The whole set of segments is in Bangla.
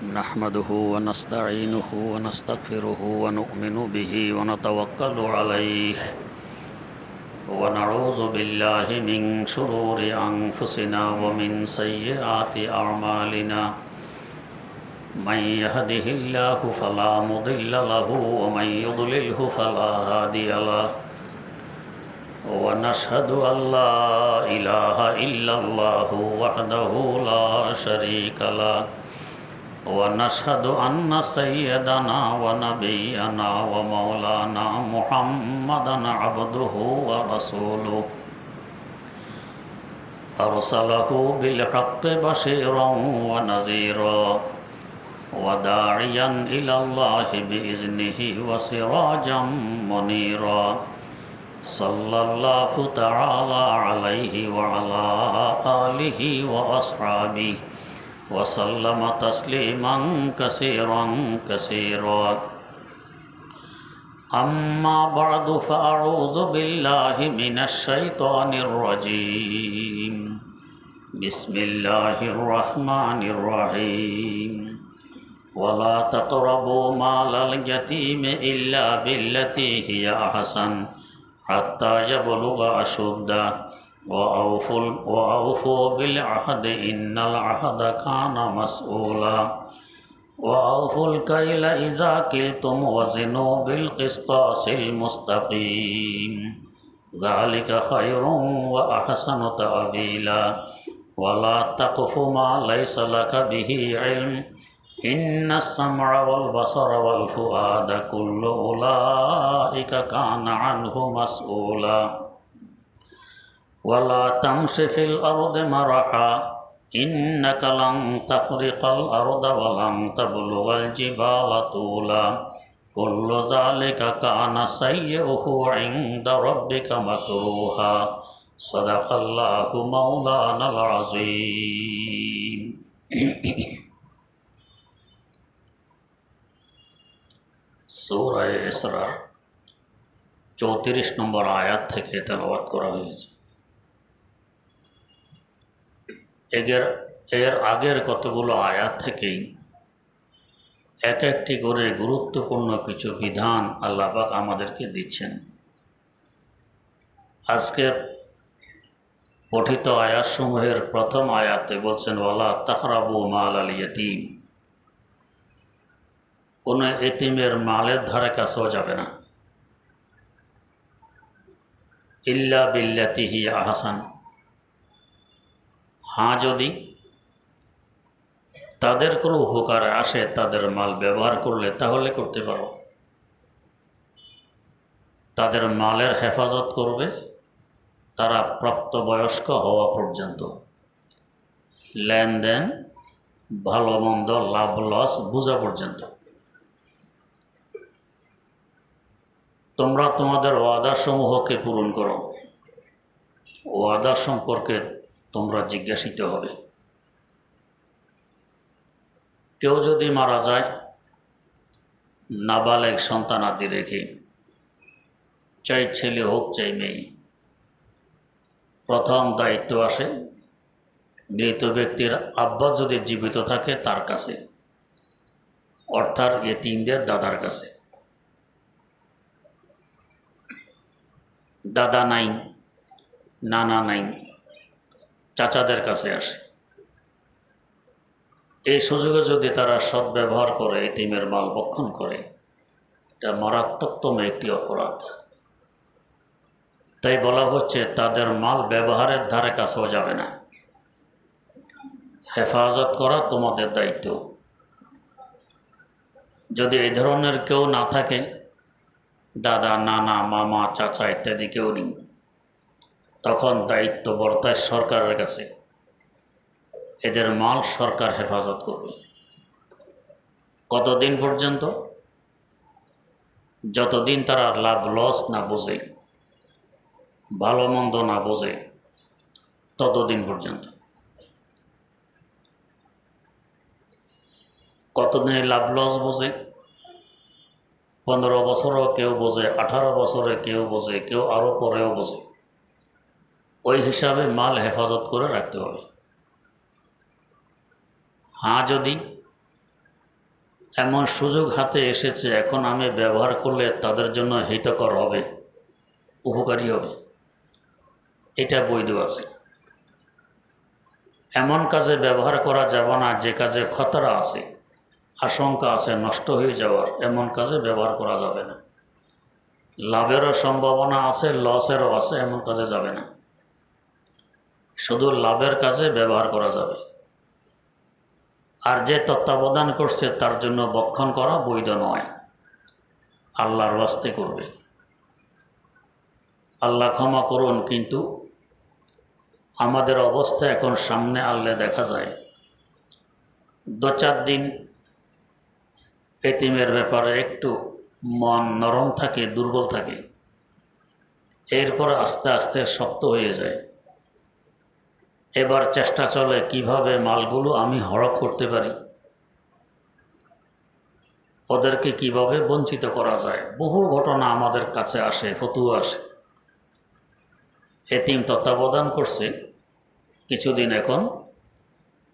نحمده ونستعينه ونستغفره ونؤمن به ونتوكل عليه ونعوذ بالله من شرور أنفسنا ومن سيئات أعمالنا من يهده الله فلا مضل له ومن يضلله فلا هادي له ونشهد أن لا إله إلا الله وحده لا شريك له ونشهد أن سيدنا ونبينا ومولانا محمدا عبده ورسوله أرسله بالحق بشيرا ونذيرا وداعيا إلى الله بإذنه وسراجا منيرا صلى الله تعالى عليه وعلى آله وأصحابه وسلم تسليما كثيرا كثيرا أما بعد فأعوذ بالله من الشيطان الرجيم بسم الله الرحمن الرحيم ولا تقربوا مال اليتيم إلا بالتي هي أحسن حتى يبلغ أشده وأوفوا بالعهد إن العهد كان مسؤولا وأوفوا الكيل إذا كلتم وزنوا بالقسطاس المستقيم ذلك خير وأحسن تأويلا ولا تقف ما ليس لك به علم إن السمع والبصر والفؤاد كل أولئك كان عنه مسؤولا ولا تمش في الأرض مرحا إنك لن تخرق الأرض ولن تبلغ الجبال طولا كل ذلك كان سيئه عند ربك مكروها صدق الله مولانا العظيم সূরা ইসরা 34 নম্বর আয়াত থেকে তেলাওয়াত করা হয়েছে। এর আগের কতগুলো আয়াত থেকেই এক একটি করে গুরুত্বপূর্ণ কিছু বিধান আল্লাহ পাক আমাদেরকে দিচ্ছেন। আজকের পঠিত আয়াতসমূহের প্রথম আয়াতে বলছেন ওয়ালা তাকরাবু মাল আল ইয়াতীম, কোনো এতিমের মালের ধারে কাছেও যাবে না। ইল্লা বিল্লাতি হিয়া আহসান, হ্যাঁ যদি তাদের কোনো উপকারে আসে, তাদের মাল ব্যবহার করলে তাহলে করতে পারো। তাদের মালের হেফাজত করবে তারা প্রাপ্তবয়স্ক হওয়া পর্যন্ত। লেনদেন, ভালো মন্দ, লাভ লস বোঝা পর্যন্ত। তোমরা তোমাদের ওয়াদাসমূহকে পূরণ করো। ওয়াদা সম্পর্কে তোমরা জিজ্ঞাসিত হবে। কেউ যদি মারা যায় নাবালেগ সন্তানাদি রেখে, চাই ছেলে হোক চাই মেয়ে, প্রথম দায়িত্ব আসে মৃত ব্যক্তির আব্বা যদি জীবিত থাকে তার কাছে, অর্থাৎ এতিমদের দাদার কাছে। দাদা নাই, নানা নাই, চাচাদের কাছে আসে। এই সুযোগে যদি তারা সদ্ব্যবহার করে, এতিমের মাল ভক্ষণ করে, এটা মারাত্মকতম একটি অপরাধ। তাই বলা হচ্ছে তাদের মাল ব্যবহারের ধারে কাছেও যাবে না। হেফাজত করা তোমাদের দায়িত্ব। যদি এই ধরনের কেউ না থাকে, দাদা, নানা, মামা, চাচা ইত্যাদি কেউ নেই, তখন দায়িত্ব বর্তায় সরকারের কাছে। এদের মাল সরকার হেফাজত করবে। কতদিন পর্যন্ত? যতদিন তারা লাভ লস না বোঝে, ভালো মন্দ না বোঝে, ততদিন পর্যন্ত। কতদিনে লাভ লস বোঝে? 15 বছরও কেউ বোঝে, 18 বছরে কেউ বোঝে, কেউ আরও পরেও বোঝে। ওই হিসাবে মাল হেফাজত করে রাখতে হবে। হ্যাঁ যদি এমন সুযোগ হাতে এসেছে, এখন আমি ব্যবহার করলে তাদের জন্য হিতকর হবে, উপকারী হবে, এটা বৈধ আছে। এমন কাজে ব্যবহার করা যাবে না যে কাজে খতরা আছে, আশঙ্কা আছে নষ্ট হয়ে যাওয়ার, এমন কাজে ব্যবহার করা যাবে না। লাভেরও সম্ভাবনা আছে, লসেরও আছে, এমন কাজে যাবে না। শুধু লাভের কাজে ব্যবহার করা যাবে। আর যে তত্ত্বাবধান করছে তার জন্য বক্ষণ করা বৈধ নয়, আল্লাহর ওয়াস্তে করবে। আল্লাহ ক্ষমা করুন, কিন্তু আমাদের অবস্থা এখন সামনে আল্লাহ দেখা যায়। 2-4 দিন এতিমের ব্যাপারে একটু মন নরম থাকে, দুর্বল থাকে, এরপর আস্তে আস্তে শক্ত হয়ে যায়। এবার চেষ্টা চলে কিভাবে মালগুলো আমি হড়প করতে পারি, ওদেরকে কিভাবে বঞ্চিত করা যায়। বহু ঘটনা আমাদের কাছে আসে, ফতুয়া আসে। এতিম তত্ত্বাবধান করছে কিছুদিন, এখন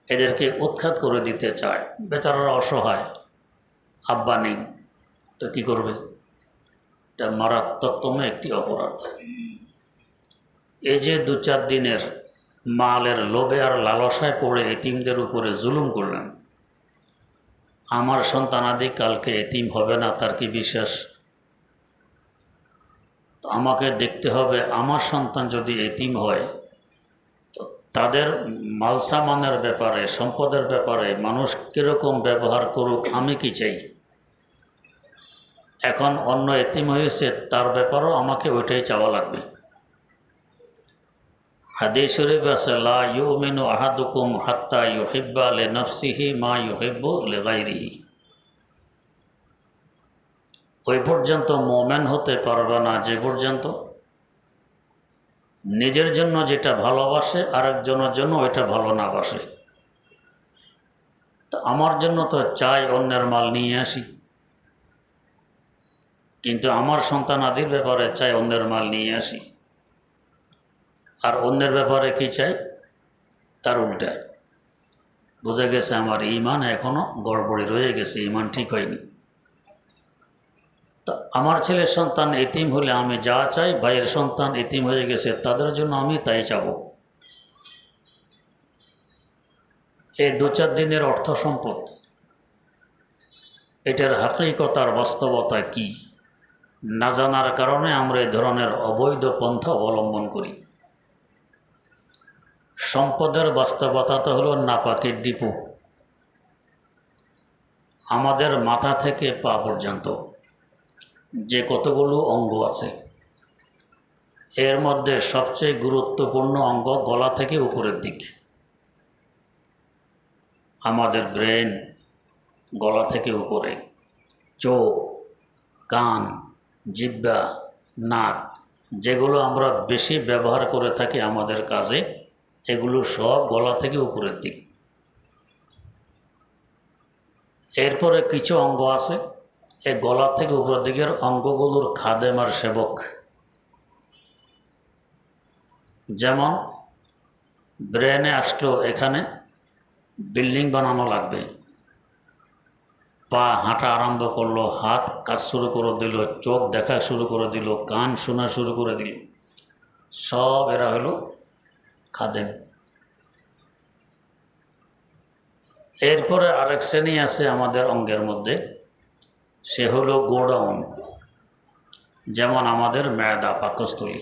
এদেরকে উৎখাত করে দিতে চায়। বেচারারা অসহায়, আব্বা নেই, তো কী করবে? এটা মারাত্মকতম একটি অপরাধ। এই যে 2-4 দিনের মালের লোভে আর লালসায় পড়ে এতিমদের উপরে জুলুম করলেন, আমার সন্তানাদি কালকে এতিম হবে না, তার কি বিশ্বাস? তো আমাকে দেখতে হবে, আমার সন্তান যদি এতিম হয়, তো তাদের মালসামানের ব্যাপারে, সম্পদের ব্যাপারে মানুষ কীরকম ব্যবহার করুক, আমি কি চাই? এখন অন্য এতিম হয়েছে, তার ব্যাপারেও আমাকে ওইটাই চাওয়া লাগবে। হাদিস শরীফে আছে, লা ইউমিনু আহাদুকুম হাত্তা ইউহিব্বা লিনাফসিহি মা ইউহিব্বু লিগাইরিহি। ওই পর্যন্ত মুমিন হতে পারবে না যে পর্যন্ত নিজের জন্য যেটা ভালোবাসে আরেকজনের জন্য ওইটা ভালো না বাসে। তো আমার জন্য তো চাই অন্যের মাল নিয়ে আসি, কিন্তু আমার সন্তানাদির ব্যাপারে চাই অন্যের মাল নিয়ে আসি। আর অন্যের ব্যাপারে কি চাই? তার উল্টায়। বোঝা গেছে আমার ঈমান এখনও গড়বড়ে রয়ে গেছে, ঈমান ঠিক হয়নি। তো আমার ছেলের সন্তান এতিম হলে আমি যা চাই, ভাইয়ের সন্তান এতিম হয়ে গেছে তাদের জন্য আমি তাই চাব। এই 2-4 দিনের অর্থ সম্পদ, এটার হাকিকতার বাস্তবতা কি না জানার কারণে আমরা এই ধরনের অবৈধ পন্থা অবলম্বন করি। সম্পদের বাস্তবতা তো হলো নাপাকের ডিপু। আমাদের মাথা থেকে পা পর্যন্ত যে কতগুলো অঙ্গ আছে, এর মধ্যে সবচেয়ে গুরুত্বপূর্ণ অঙ্গ গলা থেকে উপরের দিক। আমাদের ব্রেন গলা থেকে উপরে, চোখ, কান, জিহ্বা, নাক, যেগুলো আমরা বেশি ব্যবহার করে থাকি আমাদের কাজে, এগুলো সব গলা থেকে উপরের দিক। এরপরে কিছু অঙ্গ আছে, এই গলা থেকে উপরের দিকের অঙ্গগুলোর খাদেম আর সেবক। যেমন ব্রেনে আসলো, এখানে বিল্ডিং বানানো লাগবে, পা হাঁটা আরম্ভ করলো, হাত কাজ শুরু করে দিল, চোখ দেখা শুরু করে দিল, কান শোনা শুরু করে দিল, সব এরা হলো খাদেম। এরপরে আরেক শ্রেণী আছে আমাদের অঙ্গের মধ্যে, সে হলো গোডাউন। যেমন আমাদের মেদা, পাকস্থলী,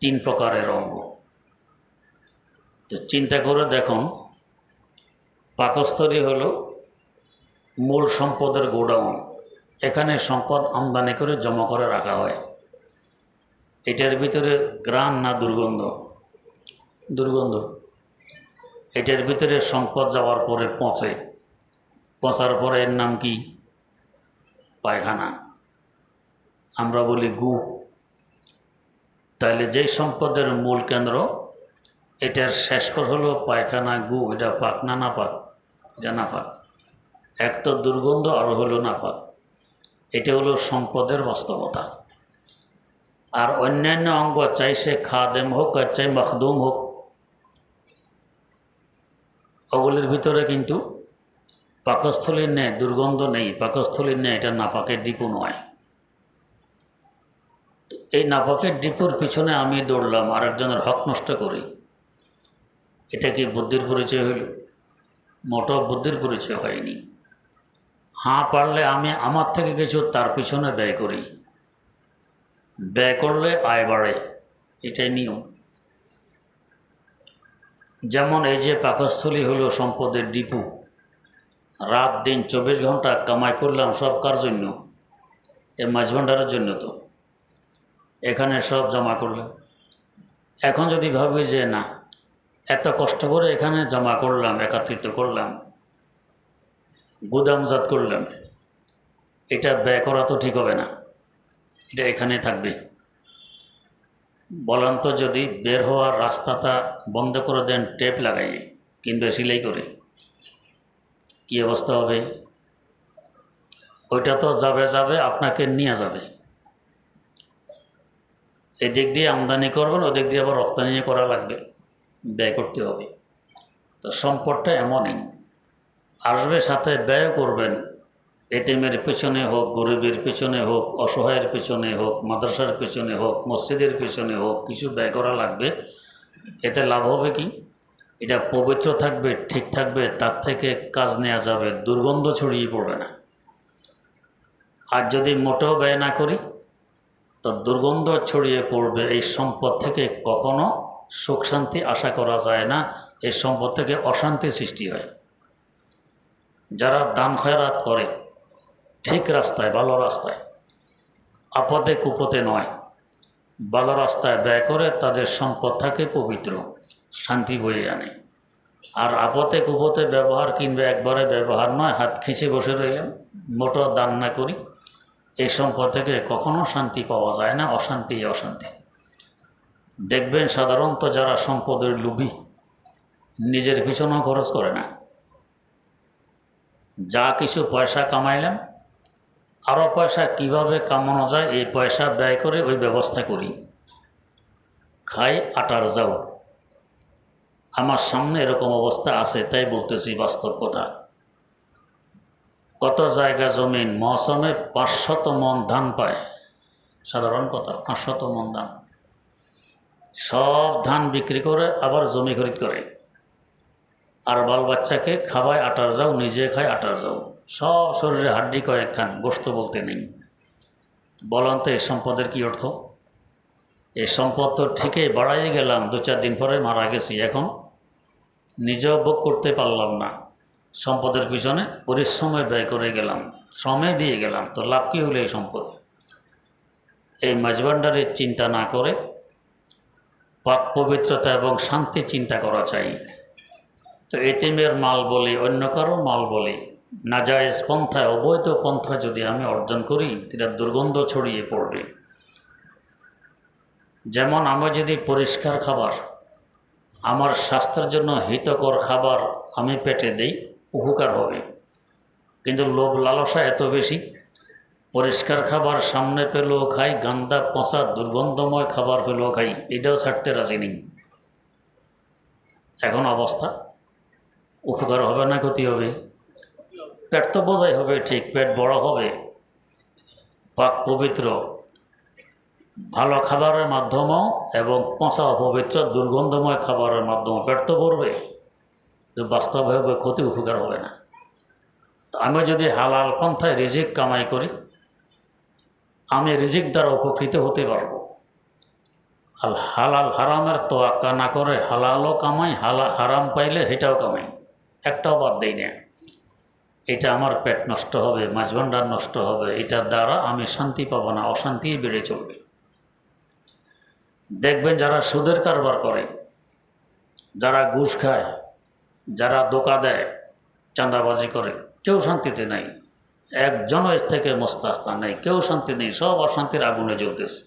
3 প্রকারের অঙ্গ। তো চিন্তা করে দেখুন, পাকস্থলী হলো মূল সম্পদের গোডাউন। এখানে সম্পদ আমদানি করে জমা করে রাখা হয়। এটার ভিতরে ঘ্রাণ না দুর্গন্ধ? দুর্গন্ধ। এটার ভিতরে সম্পদ যাওয়ার পরে পচে, পচার পরে এর নাম কি? পায়খানা। আমরা বলি গু। তাহলে যেই সম্পদের মূল কেন্দ্র, এটার শেষ পর হলো পায়খানা, গু। এটা পাক না নাপাক? এটা নাপাক। এক তো দুর্গন্ধ, আরও হলো নাপাক। এটা হলো সম্পদের বাস্তবতা। আর অন্যান্য অঙ্গ, চাই সে খাদেম হোক আর চাই মখদুম হোক, ওগুলির ভিতরে কিন্তু পাকস্থলীর নেই, দুর্গন্ধ নেই, পাকস্থলীর নেই, এটা নাপাকের ডিপু নয়। এই নাপাকের ডিপুর পিছনে আমি দৌড়লাম, আরেকজনের হক নষ্ট করি, এটা কি বুদ্ধির পরিচয় হইল? মোটেও বুদ্ধির পরিচয় হয়নি। হ্যাঁ, পারলে আমি আমার থেকে কিছু তার পিছনে ব্যয় করি, ব্যয় করলে আয় বাড়ে, এটাই নিয়ম। যেমন এই যে পাকস্থলী হলো সম্পদের ডিপু, রাত দিন 24 ঘন্টা কামাই করলাম, সব কার জন্য? এই মাছ ভাণ্ডারের জন্য। তো এখানে সব জমা করলাম। এখন যদি ভাবি যে না, এত কষ্ট করে এখানে জমা করলাম, একত্রিত করলাম, গুদামজাত করলাম, এটা ব্যয় করা তো ঠিক হবে না, এটা এখানে থাকবে। বলেন তো, যদি বের হওয়ার রাস্তাটা বন্ধ করে দেন টেপ লাগাইয়ে কিংবা সিলাই করে, কী অবস্থা হবে? ওইটা তো যাবে যাবে, আপনাকে নিয়ে যাবে। এদিক দিয়ে আমদানি করবেন, ওদিক দিয়ে আবার রপ্তানি করা লাগবে, ব্যয় করতে হবে। তো সম্পদটা এমনই, আসবে সাথে ব্যয় করবেন। এটিএমের পেছনে হোক, গরিবের পেছনে হোক, অসহায়ের পেছনে হোক, মাদ্রাসার পেছনে হোক, মসজিদের পেছনে হোক, কিছু ব্যয় করা লাগবে। এতে লাভ হবে কি? এটা পবিত্র থাকবে, ঠিক থাকবে, তার থেকে কাজ নেওয়া যাবে, দুর্গন্ধ ছড়িয়ে পড়বে না। আর যদি মোটেও ব্যয় না করি তো দুর্গন্ধ ছড়িয়ে পড়বে। এই সম্পদ থেকে কখনো সুখ শান্তি আশা করা যায় না, এই সম্পদ থেকে অশান্তি সৃষ্টি হয়। যারা দান খয়রাত করে ঠিক রাস্তায়, ভালো রাস্তায়, আপদে কুপথে নয়, ভালো রাস্তায় ব্যয় করে, তাদের সম্পদ থাকে পবিত্র, শান্তি বয়ে আনে। আর আপদে কুপথে ব্যবহার কিংবা একবারে ব্যবহার নয়, হাত খিঁচে বসে রইলাম, মোটো দান না করি, এই সম্পদ থেকে কখনো শান্তি পাওয়া যায় না, অশান্তি অশান্তি। দেখবেন সাধারণত যারা সম্পদের লোভী, নিজের পিছনেও খরচ করে না। যা কিছু পয়সা কামাইলাম, আরও পয়সা কিভাবে কামানো যায় এই পয়সা ব্যয় করে ওই ব্যবস্থা করি। খাই আটার যাও। আমার সামনে এরকম অবস্থা আছে, তাই বলতেছি বাস্তব কথা। কত জায়গা জমিন মৌসুমে 500 মণ ধান পায়, সাধারণ কথা, 500 মণ ধান। সব ধান বিক্রি করে আবার জমি খরিদ করে, আর বাল বাচ্চাকে খাওয়ায় আটার যাও, নিজে খায় আটার যাও, সব শরীরে হাড্ডি কয়েকখান, গোস্ত বলতে নেই। বলেন তো এই সম্পদের কী অর্থ? এই সম্পদ তো ঠিকই বাড়াই গেলাম, 2-4 দিন পরে মারা গেছি, এখন নিজেও ভোগ করতে পারলাম না, সম্পদের পিছনে পরিশ্রমে ব্যয় করে গেলাম, শ্রমে দিয়ে গেলাম, তো লাভ কী হলো এই সম্পদে? এই মাঝভাণ্ডারের চিন্তা না করে পাক পবিত্রতা এবং শান্তি চিন্তা করা চাই। তো এতিমের মাল বলি, অন্য কারো মাল বলি, নাজায়েজ পন্থায়, অবৈধ পন্থা যদি আমি অর্জন করি, সেটা দুর্গন্ধ ছড়িয়ে পড়বে। যেমন আমি যদি পরিষ্কার খাবার, আমার স্বাস্থ্যের জন্য হিতকর খাবার আমি পেটে দেই, উপকার হবে। কিন্তু লোভ লালসা এত বেশি, পরিষ্কার খাবার সামনে পেলেও খাই, গান্দা পচা দুর্গন্ধময় খাবার পেলেও খাই, এটাও ছাড়তে রাজি নেই। এখন অবস্থা, উপকার হবে না ক্ষতি হবে? পেট তো বোঝাই হবে, ঠিক, পেট বড় হবে, পাক পবিত্র ভালো খাবারের মাধ্যমেও এবং পচা অপবিত্র দুর্গন্ধময় খাবারের মাধ্যমে পেট তো ভরবে, তো বাস্তবে ক্ষতি, উপকার হবে না। তো আমি যদি হালাল পন্থায় রিজিক কামাই করি, আমি রিজিক দ্বারা উপকৃত হতে পারবো। হালাল হারামের তোয়াক্কা না করে হালালও কামাই, হারাম পাইলে সেটাও কামাই, একটাও বাদ দেই না। এটা আমার পেট নষ্ট হবে, মাঝভাণ্ডার নষ্ট হবে, এটার দ্বারা আমি শান্তি পাবো না, অশান্তি বেড়ে চলবে। দেখবেন যারা সুদের কারবার করে, যারা ঘুষ খায়, যারা ধোঁকা দেয়, চাঁদাবাজি করে, কেউ শান্তিতে নাই, একজনও এর থেকে মোস্তাস্তা নেই, কেউ শান্তি নেই, সব অশান্তির আগুনে জ্বলতেছে।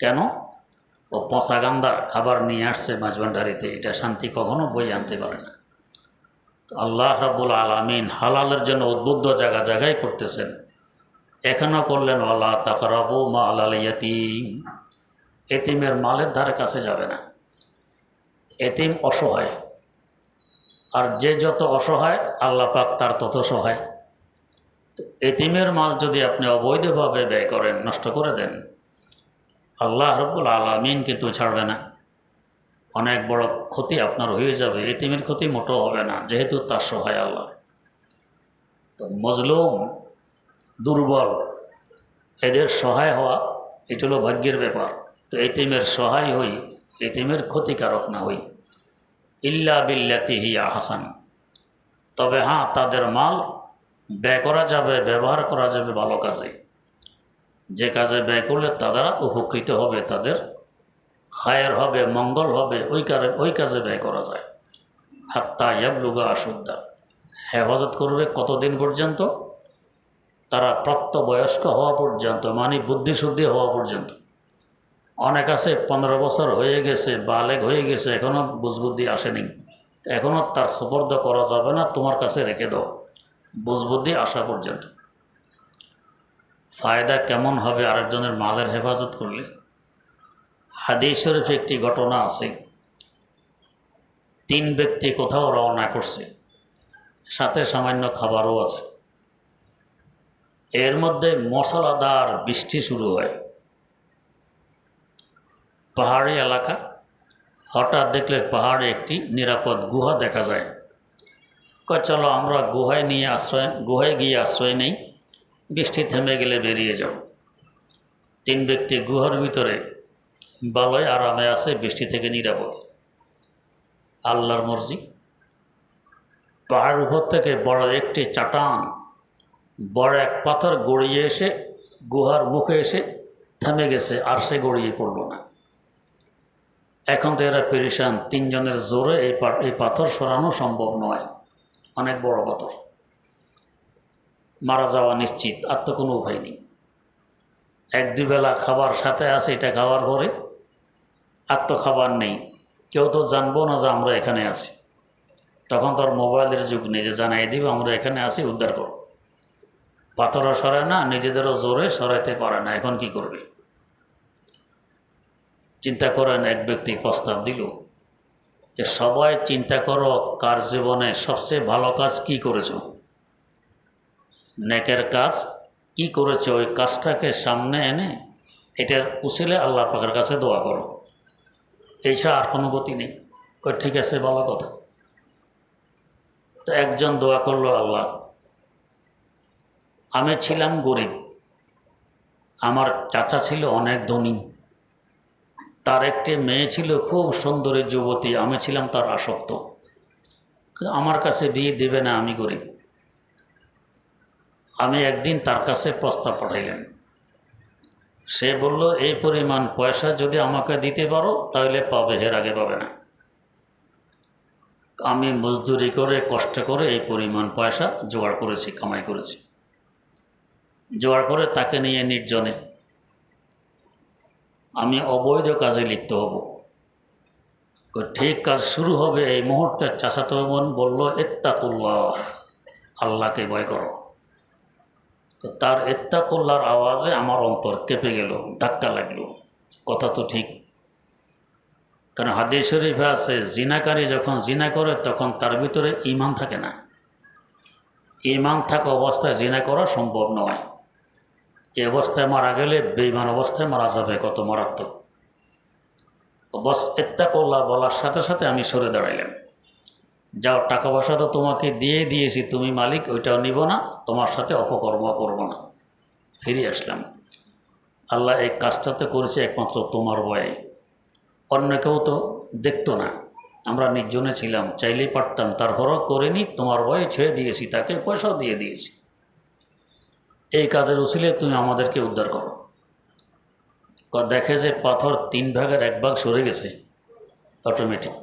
কেন? ও পচা গান্দা খাবার নিয়ে আসছে মাঝভাণ্ডারিতে, এটা শান্তি কখনো বই আনতে পারে না। তো আল্লাহ রাব্বুল আলামিন হালালের জন্য উদ্বুদ্ধ জায়গা জায়গায় করতেছেন। এখানেও করলেন, ওয়ালা তাকরাবু মালাল ইয়াতীম, এতিমের মালের ধারে কাছে যাবে না। এতিম অসহায়, আর যে যত অসহায় আল্লাহ পাক তার তত সহায়। তো এতিমের মাল যদি আপনি অবৈধভাবে ব্যয় করেন, নষ্ট করে দেন, আল্লাহ রব্বুল আলামিন কিন্তু ছাড়বে না। অনেক বড় ক্ষতি আপনার হয়ে যাবে। এতিমের ক্ষতি মোটেও হবে না, যেহেতু তার সহায় আল্লাহ। তো মজলুম, দুর্বল, এদের সহায় হওয়া এটা হলো ভাগ্যের ব্যাপার। তো এতিমের সহায় হই, এতিমের ক্ষতিকারক না হই। ইল্লা বিল্লাতি হিয়া হাসান। তবে হ্যাঁ, তাদের মাল ব্যয় করা যাবে, ব্যবহার করা যাবে ভালো কাজে। যে কাজে ব্যয় করলে তারা উপকৃত হবে, তাদের খায়ের হবে, মঙ্গল হবে, ওই কাজে ব্যয় করা যায়। হাত্তা ইয়াবলুগা আশুদ্দা। হেফাজত করবে কতদিন পর্যন্ত? তারা প্রাপ্তবয়স্ক হওয়া পর্যন্ত, মানে বুদ্ধিশুদ্ধি হওয়া পর্যন্ত। অনেক আছে 15 বছর হয়ে গেছে, বালেগ হয়ে গেছে, এখনও বুঝবুদ্ধি আসেনি, এখনও তার সুপর্দ করা যাবে না, তোমার কাছে রেখে দাও বুঝবুদ্ধি আসা পর্যন্ত। ফায়দা কেমন হবে আরেকজনের মালের হেফাজত করলে? হাদিস শরীফে একটি ঘটনা আছে। 3 ব্যক্তি কোথাও রওনা করছে, সাথে সামান্য খাবারও আছে। এর মধ্যে মশলাদার বৃষ্টি শুরু হয়। পাহাড়ি এলাকা, হঠাৎ দেখলে পাহাড়ে একটি নিরাপদ গুহা দেখা যায়। কয় চলো আমরা গুহায় গিয়ে আশ্রয় নেই, বৃষ্টি থেমে গেলে বেরিয়ে যাব। 3 ব্যক্তি গুহার ভিতরে ভালোই আরামে আছে, বৃষ্টি থেকে নিরাপদ। আল্লাহর মর্জি, পাহাড় উপর থেকে বড় একটি চাটান, বড় এক পাথর গড়িয়ে এসে গুহার মুখে এসে থেমে গেছে, আর সে গড়িয়ে পড়ল না। এখন তো এরা পেরেশান, 3 জনের জোরে এই পাথর সরানো সম্ভব নয়, অনেক বড় পাথর, মারা যাওয়া নিশ্চিত, আর তো কোনো উপায় নেই। 1-2 বেলা খাবার সাথে আছে, এটা খাওয়ার পরে আর তো খাবার নেই, কেউ তো জানবো না যে আমরা এখানে আছি। তখন তো আর মোবাইলের যুগ নেই যে জানাই দিব আমরা এখানে আছি, উদ্ধার করো। পাথরও সরায় না, নিজেদেরও জোরে সরাইতে পারে না, এখন কি করবে? চিন্তা করেন, এক ব্যক্তি প্রস্তাব দিল যে সবাই চিন্তা করো কার জীবনে সবচেয়ে ভালো কাজ কি করেছো, নেকের কাজ কি করেছো, ওই কাজটাকে সামনে এনে এটার উসিলে আল্লাহ পাকের কাছে দোয়া করো। এইসব আর কোনো গতি নেই। ঠিক আছে, ভালো কথা। তো একজন দোয়া করলো, আল্লাহ আমি ছিলাম গরিব, আমার চাচা ছিল অনেক ধনী, তার একটি মেয়ে ছিল খুব সুন্দরী যুবতী, আমি ছিলাম তার আসক্ত, আমার কাছে বিয়ে দেবে না, আমি গরিব। আমি একদিন তার কাছে প্রস্তাব পাঠাইলাম, সে বলল এই পরিমাণ পয়সা যদি আমাকে দিতে পারো তাহলে পাবে, এর আগে পাবে না। আমি মজদুরি করে কষ্ট করে এই পরিমাণ পয়সা জোগাড় করেছি, কামাই করেছি। জোগাড় করে তাকে নিয়ে নির্জনে আমি অবৈধ কাজে লিপ্ত হব। ঠিক কাজ শুরু হবে এই মুহূর্তে চাচাতো বোন বলল, ইত্তাকুল্লাহ, আল্লাহকে ভয় করো। তার ইত্তাকুল্লাহর আওয়াজে আমার অন্তর কেঁপে গেল, ধাক্কা লাগলো। কথা তো ঠিক, কারণ হাদিস শরীফে আছে জিনাকারী যখন জিনা করে তখন তার ভিতরে ঈমান থাকে না। ঈমান থাকা অবস্থায় জিনা করা সম্ভব নয়। এই অবস্থায় মারা গেলে বেঈমান অবস্থায় মারা যাবে, কত মারাত্মক। বস ইত্তাকুল্লাহ বলার সাথে সাথে আমি সরে দাঁড়াইলাম, যাও টাকা পয়সা তো তোমাকে দিয়েছি, তুমি মালিক, ওইটাও নিব না, তোমার সাথে অপকর্ম করব না। ফিরে আসলাম। আল্লাহ এই কাজটাতে করেছে একমাত্র তোমার ভয়ে, অন্য কেউ তো দেখতো না, আমরা নির্জনে ছিলাম, চাইলেই পারতাম, তারপরও করিনি, তোমার ভয়ে ছেড়ে দিয়েছি, তাকে পয়সাও দিয়ে দিয়েছি। এই কাজের উসিলে তুমি আমাদেরকে উদ্ধার করো। দেখে যে পাথর 3 ভাগের 1 ভাগ সরে গেছে অটোমেটিক।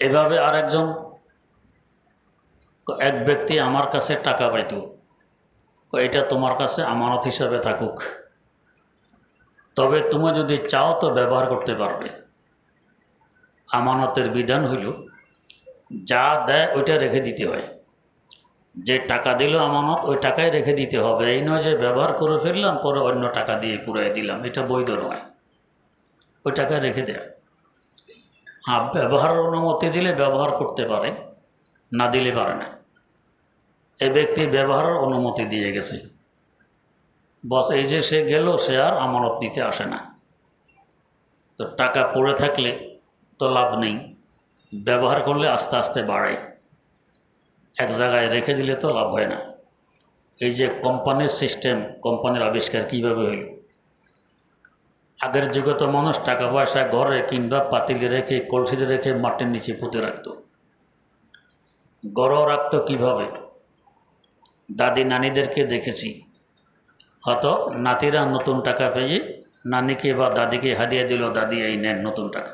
এভাবে আরেকজন, এক ব্যক্তি আমার কাছে টাকা পাইত, এটা তোমার কাছে আমানত হিসাবে থাকুক, তবে তুমি যদি চাও তো ব্যবহার করতে পারবে। আমানতের বিধান হইল যা দেয় ওইটা রেখে দিতে হয়। যে টাকা দিল আমানত, ওই টাকাই রেখে দিতে হবে। এই নয় যে ব্যবহার করে ফেললাম পরে অন্য টাকা দিয়ে পুরাই দিলাম, এটা বৈধ নয়, ওই টাকা রেখে দেয়। হ্যাঁ, ব্যবহারের অনুমতি দিলে ব্যবহার করতে পারে, না দিলে পারে না। এ ব্যক্তি ব্যবহারের অনুমতি দিয়ে গেছে, বস এই যে সে গেল, সে আর আমানত নিতে আসে না। তো টাকা পড়ে থাকলে তো লাভ নেই, ব্যবহার করলে আস্তে আস্তে বাড়ে, এক জায়গায় রেখে দিলে তো লাভ হয় না। এই যে কোম্পানির সিস্টেম, কোম্পানির আবিষ্কার কীভাবে হইল? আগের যুগে তো মানুষ টাকা পয়সা ঘরে কিংবা পাতিলে রেখে, কলসিতে রেখে মাটির নিচে পুঁতে রাখত। গড়ও রাখতো কীভাবে? দাদি নানিদেরকে দেখেছি, হয়তো নাতিরা নতুন টাকা পেয়ে নানিকে বা দাদিকে হাদিয়া দিল, দাদি এই নেন নতুন টাকা।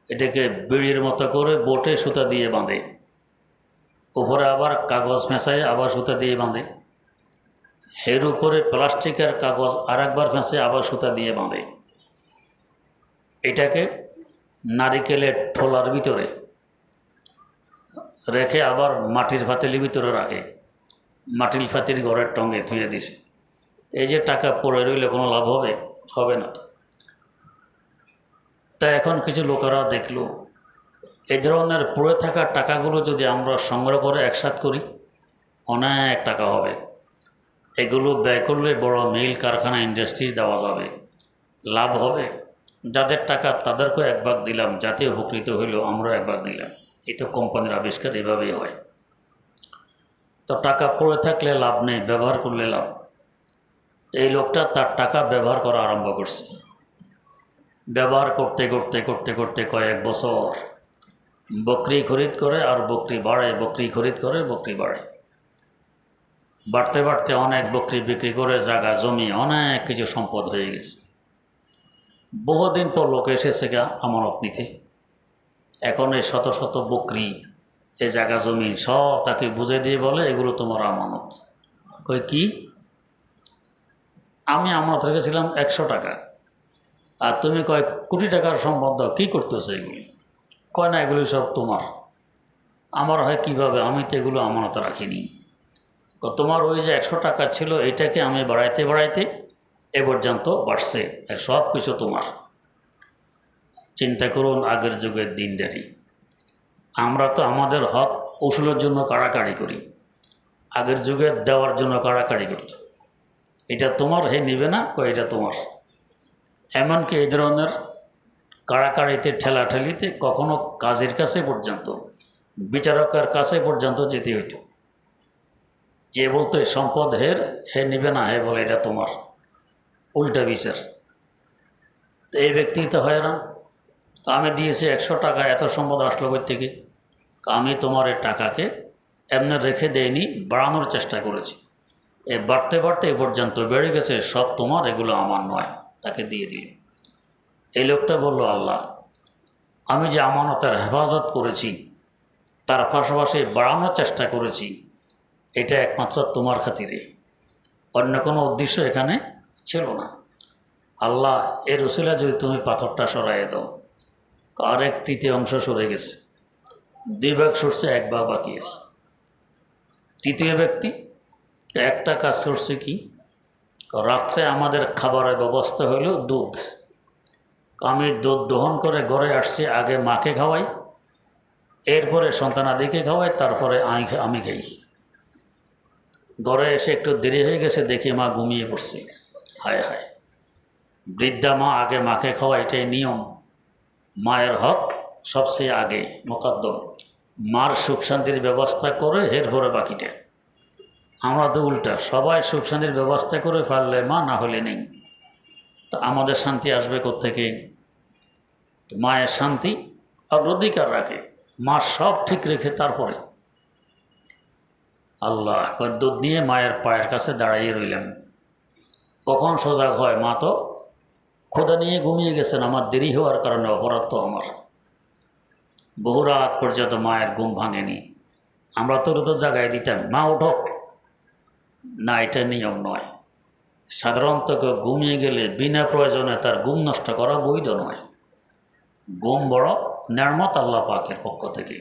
এটাকে বিড়ির মতো করে বোটে সুতা দিয়ে বাঁধে, উপরে আবার কাগজ ফেঁসায় আবার সুতা দিয়ে বাঁধে, এর উপরে প্লাস্টিকের কাগজ আর একবার ফেঁসে আবার সুতা দিয়ে বাঁধে। এটাকে নারিকেলের ঠোলার ভিতরে রেখে আবার মাটির ফাতিলের ভিতরে রাখে, মাটির ফাতিল ঘরের টঙ্গে ধুয়ে দিছে। এই যে টাকা পড়ে রইলে কোনো লাভ হবে? হবে না তো। তাই এখন কিছু লোকেরা দেখলো, এই ধরনের পড়ে থাকা টাকাগুলো যদি আমরা সংগ্রহ করে একসাথ করি, অনেক টাকা হবে। এগুলো ব্যয় করলে বড় মিল, কারখানা, ইন্ডাস্ট্রিজ দেওয়া যাবে, লাভ হবে। যাদের টাকা তাদেরকেও এক ভাগ দিলাম, যাতে উপকৃত হইল, আমরা এক ভাগ দিলাম। এই তো কোম্পানির আবিষ্কার, এভাবেই হয়। তো টাকা পড়ে থাকলে লাভ নেই, ব্যবহার করলে লাভ। এই লোকটা তার টাকা ব্যবহার করা আরম্ভ করছে। ব্যবহার করতে করতে করতে করতে কয়েক বছর বকরি খরিদ করে, আর বকরি বাড়ে, বকরি খরিদ করে, বকরি বাড়ে। বাড়তে বাড়তে অনেক বকরি বিক্রি করে জায়গা জমি অনেক কিছু সম্পদ হয়ে গেছে। বহুদিন পর লোক এসেছে গা আমানত নিতে। এখন এই শত শত বকরি, এই জায়গা জমি সব তাকে বুঝে দিয়ে বলে, এগুলো তোমার আমানত। কই কি? আমি আমানত রেখেছিলাম 100 টাকা, আর তুমি কয় কোটি টাকার সম্পদ, কী করতেছো এগুলি? কয় না, এগুলি সব তোমার। আমার হয় কিভাবে? আমি তো এগুলো আমানত রাখিনি। তোমার ওই যে 100 টাকা ছিল, এটাকে আমি বাড়াইতে বাড়াইতে এ পর্যন্ত বাড়ছে, সব কিছু তোমার। চিন্তা করুন আগের যুগের দিনদারি। আমরা তো আমাদের হক উসুলের জন্য কাড়াকাড়ি করি, আগের যুগে দেওয়ার জন্য কাড়াকাড়ি করত। এটা তোমার, হে নিবে না, কয় এটা তোমার। এমনকি এই ধরনের কাড়াকাড়িতে, ঠেলাঠেলিতে কখনো কাজের কাছে পর্যন্ত, বিচারকের কাছে পর্যন্ত যেতে হইত। যে বলতো এই সম্পদ হের, হে নিবে না, হে বলে এটা তোমার, উল্টা বিচার। তো এই ব্যক্তি তো হয় না, আমি দিয়েছি 100 টাকা, এত সম্পদ আসলো কই থেকে? আমি তোমার এই টাকাকে এমনি রেখে দেয়নি, বাড়ানোর চেষ্টা করেছি। এ বাড়তে বাড়তে এ পর্যন্ত বেড়ে গেছে, সব তোমার, এগুলো আমার নয়। তাকে দিয়ে দিল। এই লোকটা বলল, আল্লাহ, আমি যে আমানতের হেফাজত করেছি, তার পাশাপাশি বাড়ানোর চেষ্টা করেছি, এটা একমাত্র তোমার খাতিরে, অন্য কোনো উদ্দেশ্য এখানে ছিল না। আল্লাহ, এর উসিলা যদি তুমি পাথরটা সরাইয়ে দাও। আর 1/3 সরে গেছে, 2 ভাগ সরছে, 1 ভাগ বাকি আছে। তৃতীয় ব্যক্তি একটা কাজ করছে কি, রাত্রে আমাদের খাবারের ব্যবস্থা হলো দুধ। আমি দুধ দহন করে ঘরে আসছি, আগে মাকে খাওয়াই, এরপরে সন্তানাদিকে খাওয়াই, তারপরে আমি খাই। ঘরে এসে একটু দেরি হয়ে গেছে, দেখি মা ঘুমিয়ে পড়ছে। হায় হায়, বৃদ্ধা মা, আগে মাকে খাওয়া, এটাই নিয়ম। মায়ের হক সবচেয়ে আগে, মোকদ্দম। মার সুখ শান্তির ব্যবস্থা করে এরপরে বাকিটা। আমরা তো উল্টা, সবাই সুখ শান্তির ব্যবস্থা করে ফেললে মা, না হলে নেই। তো আমাদের শান্তি আসবে কোত্থেকে? মায়ের শান্তি অগ্রাধিকার রাখে, মা সব ঠিক রেখে তারপরে। আল্লাহ, দুধ নিয়ে মায়ের পায়ের কাছে দাঁড়াইয়ে রইলাম। কখন সজাগ হয়? মা তো খোদা নিয়ে ঘুমিয়ে গেছেন, আমার দেরি হওয়ার কারণে অপরাধ তো আমার। বহু রাত পর্যন্ত মায়ের ঘুম ভাঙেনি। আমরা তো জাগায় দিতাম, মা ওঠো। না, এটা নিয়ম নয়। সাধারণত কেউ ঘুমিয়ে গেলে বিনা প্রয়োজনে তার ঘুম নষ্ট করা বৈধ নয়। ঘুম বড় নেয়ামত আল্লাহ পাকের পক্ষ থেকে।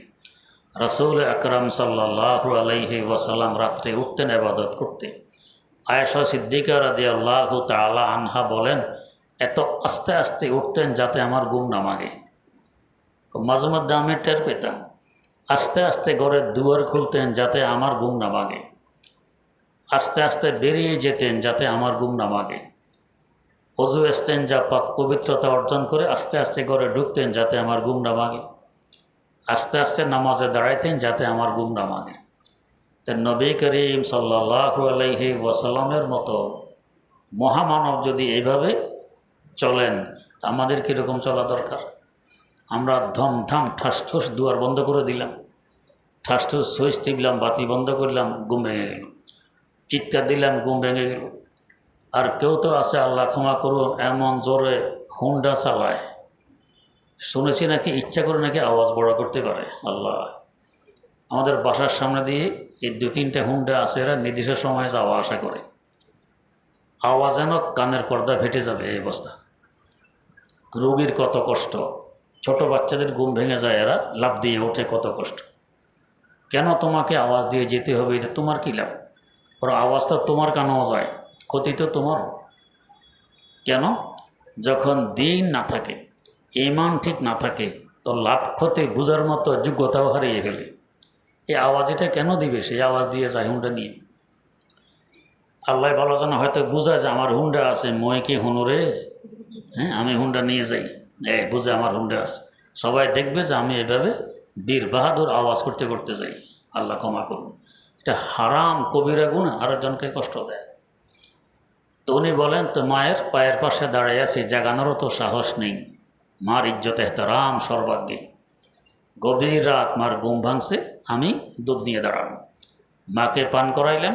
রাসূল আকরাম সাল্লাল্লাহু আলাইহি ওয়াসাল্লাম রাত্রে উঠতেন ইবাদত করতে। আয়েশা সিদ্দিকা রাদিয়াল্লাহু তাআলা আনহা বলেন, এত আস্তে আস্তে উঠতেন যাতে আমার ঘুম না ভাঙে। মাঝে মধ্যে আমি টের পেতাম। আস্তে আস্তে ঘরের দুয়ার খুলতেন যাতে আমার ঘুম না ভাঙে, আস্তে আস্তে বেরিয়ে যেতেন যাতে আমার ঘুম না ভাঙে। অজু ইস্তেঞ্জা পাক পবিত্রতা অর্জন করে আস্তে আস্তে ঘরে ঢুকতেন যাতে আমার ঘুম না ভাঙে, আস্তে আস্তে নামাজে দাঁড়াইতেন যাতে আমার ঘুম না ভাঙে। তো নবী করিম সাল্লাল্লাহু আলাইহি ওয়াসাল্লামের মতো মহামানব যদি এইভাবে চলেন, আমাদের কীরকম চলা দরকার? আমরা ধমধাম ঠাসঠুস দুয়ার বন্ধ করে দিলাম, ঠাসঠুস সুইচ টিপলাম, বাতি বন্ধ করলাম, ঘুম ভেঙে গেল, চিৎকার দিলাম, ঘুম ভেঙে গেল। আর কেউ তো আছে, আল্লাহ ক্ষমা করুন, এমন জোরে হুন্ডা চালায়, শুনেছি নাকি ইচ্ছা করে নাকি আওয়াজ বড় করতে পারে। আল্লাহ, আমাদের বাসার সামনে দিয়ে এই 2-3টা হুন্ডা আছে, এরা নির্দিষ্ট সময়ে যাওয়া আসা করে, আওয়াজ যেন কানের পর্দা ফেটে যাবে এই অবস্থা। রোগীর কত কষ্ট, ছোট বাচ্চাদের ঘুম ভেঙে যায়, এরা লাফ দিয়ে ওঠে, কত কষ্ট। কেন তোমাকে আওয়াজ দিয়ে যেতে হবে? এটা তোমার কী লাভ? ওর আওয়াজটা তোমার কানেও যায়, ক্ষতি তো তোমার। কেন? যখন দিন না থাকে, ঈমান ঠিক না থাকে, তো লাভ ক্ষতি বোঝার মতো যোগ্যতাও হারিয়ে ফেলে। এই আওয়াজ এটা কেন দিবে? সেই আওয়াজ দিয়ে যায় হুন্ডা নিয়ে। আল্লাহ ভালো জানা, হয়তো বোঝায় যে আমার হুন্ডা আছে, মই কি হুনুরে, হ্যাঁ আমি হুন্ডা নিয়ে যাই, বুঝে আমার হুন্ডা আছে, সবাই দেখবে যে আমি এভাবে বীর বাহাদুর আওয়াজ করতে করতে যাই। আল্লাহ ক্ষমা করুন, এটা হারাম কবিরা গুনাহ, আরেকজনকে কষ্ট দেয়। তো উনি বলেন, তো মায়ের পায়ের পাশে দাঁড়িয়ে আছি, জাগানোরও তো সাহস নেই, মার ইজ্জত এহতারাম সর্বাগ্যে। গভীর রাত, মার ঘুম ভাঙছে, আমি দুধ নিয়ে দাঁড়ানো, মাকে পান করাইলাম,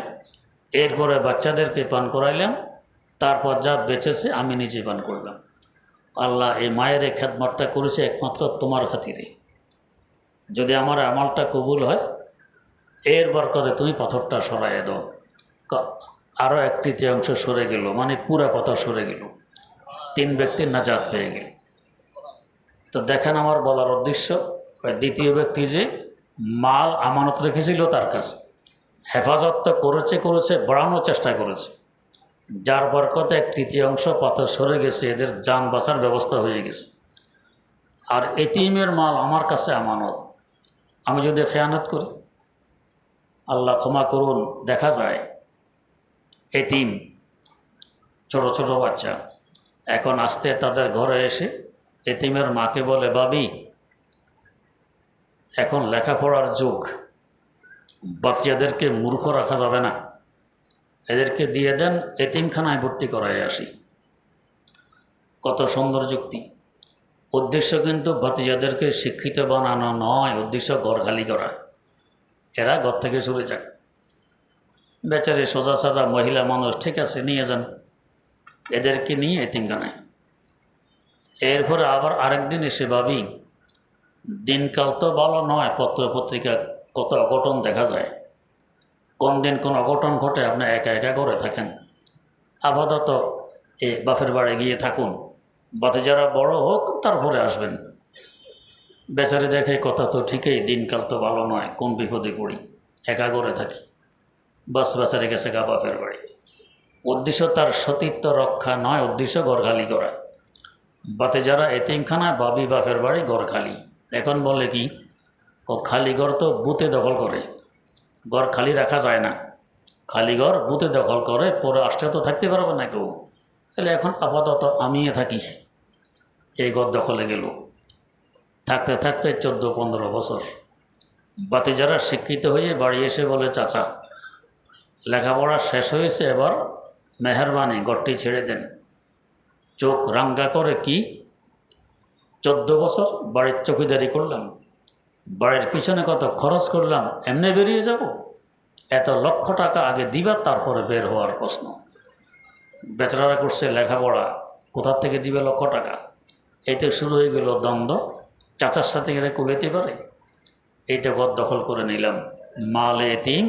এরপরে বাচ্চাদেরকে পান করাইলাম, তারপর যা বেঁচেছে আমি নিজে পান করলাম। আল্লাহ, এই মায়ের এই খেদমতটা করেছে একমাত্র তোমার খাতিরে, যদি আমার আমলটা কবুল হয়, এর বরকতে তুমি পাথরটা সরাইয়ে দাও। আরও 1/3 সরে গেল, মানে পুরা পাথর সরে গেল, 3 ব্যক্তির নাজাত পেয়ে গেল। তো দেখেন আমার বলার উদ্দেশ্য, দ্বিতীয় ব্যক্তি যে মাল আমানত রেখেছিল তার কাছে, হেফাজত তো করেছে, বাড়ানোর চেষ্টা করেছে, যার বরকতে 1/3 পাথর সরে গেছে, এদের যান বাঁচার ব্যবস্থা হয়ে গেছে। আর এতিমের মাল আমার কাছে আমানত, আমি যদি খেয়ানত করি, আল্লাহ ক্ষমা করুন, দেখা যায় এতিম ছোট ছোট বাচ্চা এখন আসতে তাদের ঘরে এসে এতিমের মাকে বলে, বাবি এখন লেখাপড়ার যুগ, বাচ্চাদেরকে মূর্খ রাখা যাবে না, এদেরকে দিয়ে দেন, এতিমখানায় ভর্তি করাই আসি। কত সুন্দর যুক্তি। উদ্দেশ্য কিন্তু বাচ্চাদেরকে শিক্ষিত বানানো নয়, উদ্দেশ্য ঘর খালি করা, এরা ঘর থেকে সরে যাক। বেচারি সোজা সাজা মহিলা মানুষ, ঠিক আছে নিয়ে যান, এদেরকে নিয়ে এতিমখানায়। এরপরে আবার আরেকদিন এসে, ভাবি দিনকাল তো ভালো নয়, পত্র পত্রিকা কত অঘটন দেখা যায়, কোন দিন কোন অঘটন ঘটে, আপনি একা একা ঘরে থাকেন, আপাতত এ বাপের বাড়ি গিয়ে থাকুন, বাতিজারা বড় হোক তারপরে আসবেন। বেচারি দেখে কথা তো ঠিকই, দিনকাল তো ভালো নয়, কোন বিপদে পড়ি, একা ঘরে থাকি, বাস বেচারি গেছে গা বাপের বাড়ি। উদ্দেশ্য তার সতীত্ব রক্ষা নয়, উদ্দেশ্য ঘর খালি করা। বাতিজারা এতিমখানায়, বাবি বাপের বাড়ি, ঘর খালি। এখন বলে কি, খালি ঘর তো বুতে দখল করে, ঘর খালি রাখা যায় না, খালি ঘর বুতে দখল করে, পরে আসতে তো থাকতে পারবে না কেউ, তাহলে এখন আপাতত আমিও থাকি। এই ঘর দখলে গেল, থাকতে থাকতে 14-15 বছর। বাতিজারা শিক্ষিত হয়ে বাড়ি এসে বলে, চাচা লেখাপড়া শেষ হয়েছে, এবার মেহরবানি ঘরটি ছেড়ে দেন। চোখ রাঙ্গা করে, কি 14 বছর বাড়ির চৌকিদারি করলাম, বাড়ির পিছনে কত খরচ করলাম, এমনি বেরিয়ে যাব? এত লক্ষ টাকা আগে দিবা, তারপরে বের হওয়ার প্রশ্ন। বেচারা করছে লেখাপড়া, কোথার থেকে দিবে লক্ষ টাকা? এইটা শুরু হয়ে গেল দ্বন্দ্ব, চাচার সাথে এরা কুলাইতে পারে? এইটা ঘর দখল করে নিলাম, মালে এতিম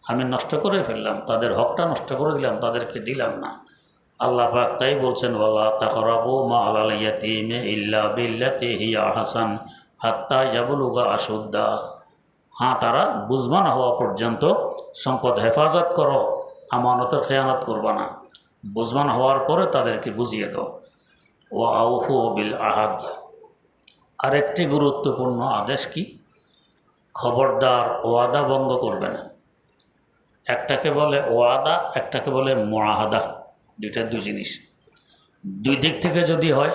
আমি নষ্ট করে ফেললাম, তাদের হকটা নষ্ট করে দিলাম, তাদেরকে দিলাম না। আল্লাহ পাক তাই বলছেন, ওয়ালা তাকরাবু মালাল ইয়াতীমি ইল্লা বিল্লাতি হিয়া আহসান হাত্তা ইয়াবলুগা আশুদ্দা। হ্যাঁ, তারা বুঝবান হওয়া পর্যন্ত সম্পদ হেফাজত করো, আমানতের খেয়ানত করবা না, বুঝবান হওয়ার পরে তাদেরকে বুঝিয়ে দাও। ওয়া আউফু বিল আহাদ, আরেকটি গুরুত্বপূর্ণ আদেশ কি, খবরদার ওয়াদা ভঙ্গ করবে না। একটাকে বলে ওয়াদা, একটাকে বলে মুআহাদা, দুইটা দুই জিনিস। দুই দিক থেকে যদি হয়,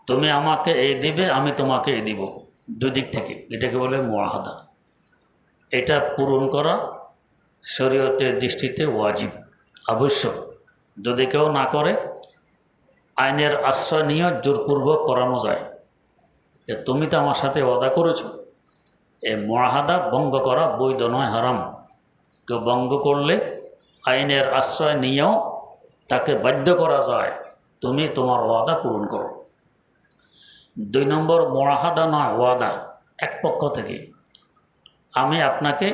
তুমি আমাকে এই দিবে, আমি তোমাকে এই দিব, দুই দিক থেকে, এটাকে বলে মুআহাদা। এটা পূরণ করা শরীয়তের দৃষ্টিতে ওয়াজিব, আবশ্যক। যদি কেউ না করে, আইনের আশ্রয় নিয়ে জোরপূর্বক করানো যায় যে তুমি তো আমার সাথে ওয়াদা করেছ। এই মুআহাদা ভঙ্গ করা বৈধ নয়, হারাম। কেউ ভঙ্গ করলে আইনের আশ্রয় নিয়েও তাকে বাধ্য করা যায় তুমি তোমার ওয়াদা পূরণ করো। 2 নম্বর মুআহাদা নয়, ওয়াদা। এক পক্ষ থেকে আমি আপনাকে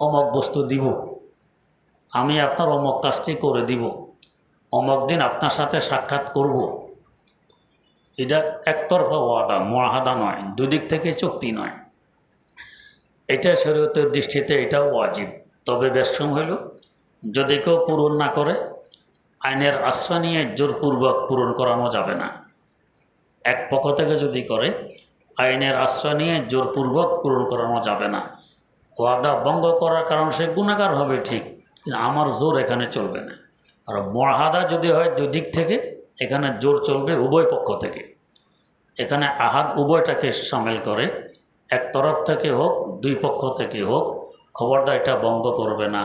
অমুক বস্তু দিব, আমি আপনার অমুক কাজটি করে দিব, অমুক দিন আপনার সাথে সাক্ষাৎ করব, এটা একতরফা ওয়াদা, মুআহাদা নয়, দুদিক থেকে চুক্তি নয়। এটা শরীয়তের দৃষ্টিতে এটাও ওয়াজিব। তবে বেশম হইল যদি কেউ পূরণ না করে, আইনের আশ্রয় নিয়ে জোরপূর্বক পূরণ করানো যাবে না। এক পক্ষ থেকে যদি করে, আইনের আশ্রয় নিয়ে জোরপূর্বক পূরণ করানো যাবে না। ওয়াদা ভঙ্গ করার কারণ সে গুনাহগার হবে ঠিক, কিন্তু আমার জোর এখানে চলবে না। আর মুআহাদা যদি হয় দুই দিক থেকে, এখানে জোর চলবে উভয় পক্ষ থেকে। এখানে আহাদ উভয়টাকে সামিল করে, এক তরফ থেকে হোক, দুই পক্ষ থেকে হোক, খবরদার এটা ভঙ্গ করবে না।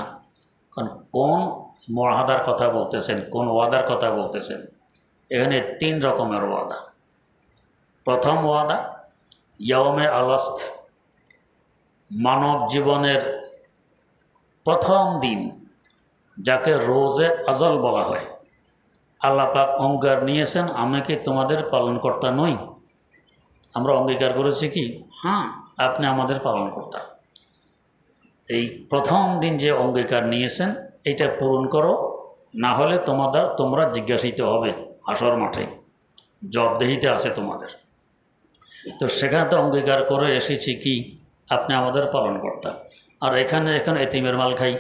কারণ কোন মুআহাদার কথা বলতেছেন, কোন ওয়াদার কথা বলতেছেন? এখানে 3 রকমের ওয়াদা। প্রথম ওয়াদা ইয়াউমে আলাস্ত, মানব জীবনের প্রথম দিন, যাকে রোজে আজল বলা হয়। আল্লাহ পাক অঙ্গীকার নিয়েছেন, আমি কি তোমাদের পালনকর্তা নই? আমরা অঙ্গীকার করেছি কি, হ্যাঁ আপনি আমাদের পালনকর্তা। এই প্রথম দিন যে অঙ্গীকার নিয়েছেন, এটা পূরণ করো, না হলে তোমরা জিজ্ঞাসিত হবে হাসর মাঠে, জবাবদিহিতে আছে তোমাদের। তো সেখানে তো অঙ্গীকার করে এসেছি কি আপনি আমাদের পালনকর্তা। আর এখানে এতিমের মাল খাই,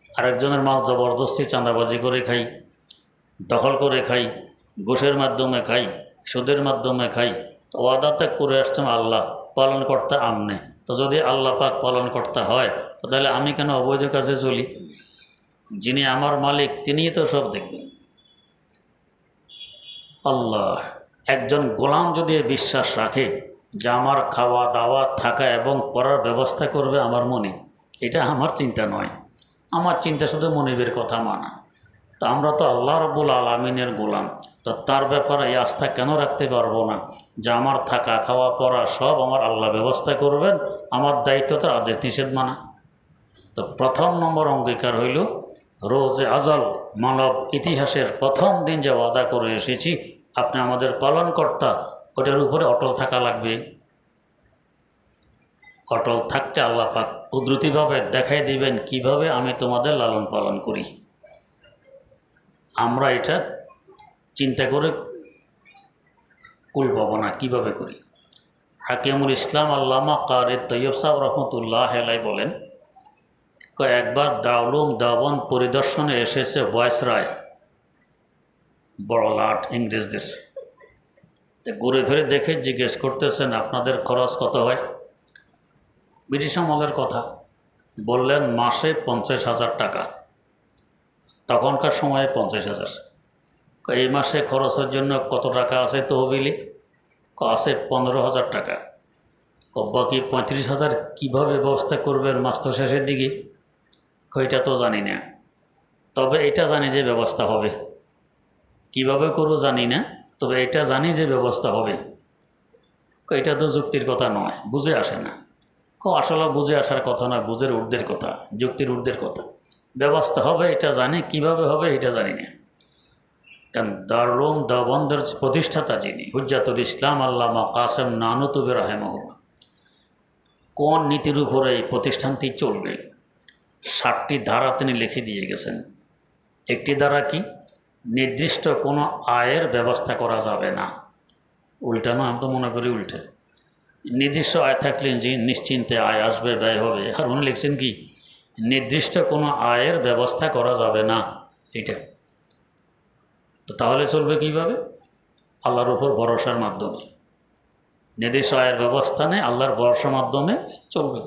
আরেকজনের মাল জবরদস্তি চাঁদাবাজি করে খাই, দখল করে খাই, ঘুষের মাধ্যমে খাই, সুদের মাধ্যমে খাই। তো ওয়াদা ত্যাগ করে আসতাম আল্লাহ, পালনকর্তা আমনে। তো যদি আল্লাহ পাক পালনকর্তা হয়, তো তাহলে আমি কেন অবৈধ কাজে চলি? যিনি আমার মালিক তিনিই তো সব দেখবেন। আল্লাহ, একজন গোলাম যদি বিশ্বাস রাখে যে আমার খাওয়া দাওয়া থাকা এবং পড়ার ব্যবস্থা করবে আমার মনিব, এটা আমার চিন্তা নয়। আমার চিন্তা শুধু মনিবের কথা মানা। তো আমরা তো আল্লাহ রাব্বুল আলামিনের গোলাম, তো তার ব্যাপারে এই আস্থা কেন রাখতে পারবো না যে আমার থাকা খাওয়া পড়া সব আমার আল্লাহ ব্যবস্থা করবেন, আমার দায়িত্ব তার আদেশ নিষেধ মানা। তো প্রথম নম্বর অঙ্গীকার হইল রোজে আজল, মানব ইতিহাসের প্রথম দিন যে ওয়াদা করে এসেছি আপনি আমাদের পালনকর্তা, ওটার উপরে অটল থাকা লাগবে। অটল থাকতে আল্লাহ পাক কুদরতিভাবে দেখাই দিবেন কিভাবে আমি তোমাদের লালন পালন করি। আমরা এটা চিন্তা করে কুল পাবো না কীভাবে করি। হাকিমুল ইসলাম আল্লামা কারি তৈয়ব সাহেব রহমতুল্লাহ আলাই বলেন, একবার দাউলুম দাওয়ান পরিদর্শনে এসেছে ভয়েসরায়, বড় লাট ইংরেজদের। তো ঘুরে ফিরে দেখে জিজ্ঞেস করতেছেন আপনাদের খরচ কত হয়? ব্রিটিশ আমলের কথা বললেন, মাসে 50,000 টাকা। তখনকার সময়ে 50,000। এই মাসে খরচের জন্য কত টাকা আছে তহবিলে? আছে 15,000 টাকা। বাকি 35,000 কীভাবে ব্যবস্থা করবেন মাস তো শেষের দিকে? এটা তো জানি না, তবে এটা জানি যে ব্যবস্থা হবে। কিভাবে করবো জানি না, তবে এটা জানি যে ব্যবস্থা হবে। এটা তো যুক্তির কথা নয়, বুঝে আসে না। আসলে বুঝে আসার কথা নয়, বুঝের ঊর্ধ্বের কথা, যুক্তির ঊর্ধ্বের কথা। ব্যবস্থা হবে এটা জানি, কিভাবে হবে এটা জানি না। কারণ দারুম দেওবন্দের প্রতিষ্ঠাতা যিনি হুজ্জাতুল ইসলাম আল্লামা কাসেম নানুতুবি রাহিমাহুল্লাহ, কোন নীতির উপরে এই প্রতিষ্ঠানটি চলবে 7টি ধারা তিনি লিখে দিয়ে গেছেন। একটি ধারা কি, নির্দিষ্ট কোনো আয়ের ব্যবস্থা করা যাবে না। উল্টানো, আমি তো মনে করি উল্টে। নির্দিষ্ট আয় থাকলে যে নিশ্চিন্তে আয় আসবে, ব্যয় হবে। আর উনি লিখছেন কি, নির্দিষ্ট কোনো আয়ের ব্যবস্থা করা যাবে না। এটা তো তাহলে চলবে কিভাবে? আল্লাহর উপর ভরসার মাধ্যমে। নির্দিষ্ট আয়ের ব্যবস্থা নেই, আল্লাহর ভরসার মাধ্যমে চলবে।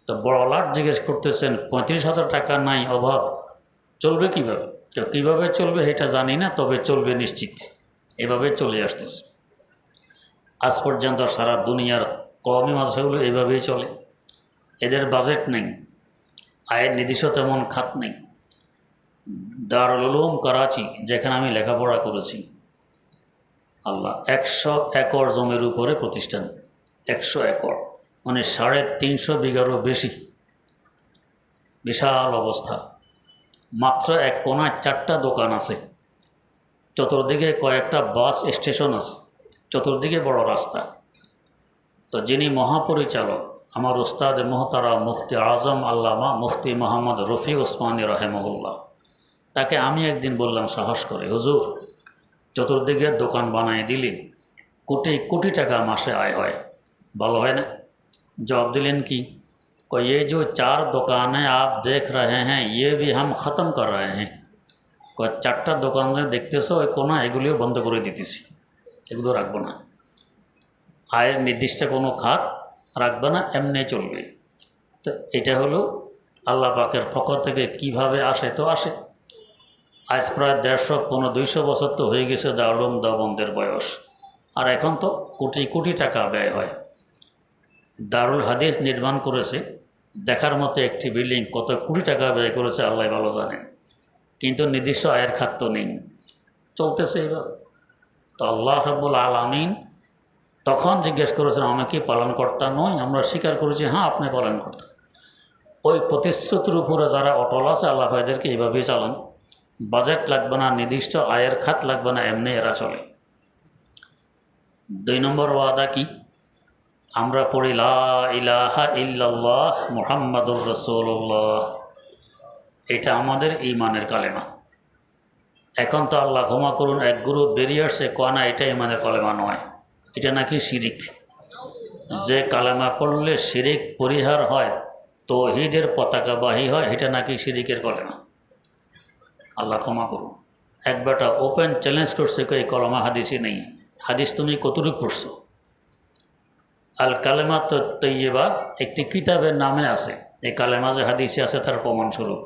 তো বড়লাট জিজ্ঞেস করতেছেন 35,000 টাকা নাই, অভাব, চলবে কীভাবে? তো কীভাবে চলবে এটা জানি না, তবে চলবে নিশ্চিত। এভাবে চলে আসতেছে আজ পর্যন্ত। সারা দুনিয়ার কওমি মাদ্রাসাগুলো এইভাবেই চলে। এদের বাজেট নেই, আয়ের নির্দিষ্ট তেমন খাত নেই। দারুল উলুম করাচি, যেখানে আমি লেখাপড়া করেছি, আল্লাহ 100 একর জমির উপরে প্রতিষ্ঠান। 100 একর মানে 350 বিঘারও বেশি, বিশাল অবস্থা। মাত্র এক কোনায় 4টা দোকান আছে, চতুর্দিকে কয়েকটা বাস স্টেশন আছে, চতুর্দিকে বড় রাস্তা। তো যিনি মহাপরিচালক, আমার উস্তাদ মোহতারা মুফতি আজম আল্লামা মুফতি মোহাম্মদ রফি ওসমানী রহেমহুল্লাহ, তাকে আমি একদিন বললাম সাহস করে, হুজুর চতুর্দিকে দোকান বানায় দিলে কোটি কোটি টাকা মাসে আয় হয়, ভালো হয় না? जवाब दिलें कि ये जो 4 दुकानें आप देख रहे हैं ये भी हम ख़त्म कर रहे हैं। 4টা দোকান যে দেখতেছো ওই কোনা, এগুলিও বন্ধ করে দিতেছি, এগুলো রাখবো না। আয়ের নির্দিষ্ট কোনো খাত রাখবে না, এমনি চলবে। তো এটা হলো আল্লাহ পাকের পক্ষ থেকে কিভাবে আসে, তো আসে। আজ প্রায় 150-200 বছর তো হয়ে গেছে দারুল উলুম দেওবন্দের বয়স, আর এখন তো কোটি কোটি টাকা ব্যয় হয়। দারুল হাদিস নির্মাণ করেছে, দেখার মতো একটি বিল্ডিং কত কোটি টাকা ব্যয় করেছে আল্লাহ ভালো জানেন, কিন্তু নির্দিষ্ট আয়ের খাত তো নেই, চলতেছে এইভাবে। তো আল্লাহ রাব্বুল আলামিন তখন জিজ্ঞেস করেছেন, আমি কি পালনকর্তা নই? আমরা স্বীকার করেছি, হ্যাঁ আপনি পালনকর্তা। ওই প্রতিশ্রুতির উপরে যারা অটল আছে, আল্লাহ ভাইদেরকে এইভাবেই চালান। বাজেট লাগবে না, নির্দিষ্ট আয়ের খাত লাগবে না, এমনি এরা চলে। 2 নম্বর ওয়াদা কি? আমরা পড়ি লা ইলাহা ইল্লাল্লাহ মুহাম্মাদুর রাসূলুল্লাহ, এটা আমাদের ঈমানের কালেমা। এখন তো আল্লাহ ক্ষমা করুন, এক গ্রুপ বেরিয়ে আসছে, কয় না এটা ঈমানের কালেমা নয়, এটা নাকি শিরিক। যে কালেমা পড়লে শিরিক পরিহার হয়, তৌহিদের পতাকাবাহী হয়, এটা নাকি শিরিকের কালেমা। আল্লাহ ক্ষমা করুন। এক বেটা ওপেন চ্যালেঞ্জ করছে, এই কলমা হাদিসই নেই। হাদিস তুমি কতটুকু পড়ছো? আল কালেমা তৈয়বা একটি কিতাবের নামে আছে, এই কালেমা যে হাদিসে আছে তার প্রমাণস্বরূপ।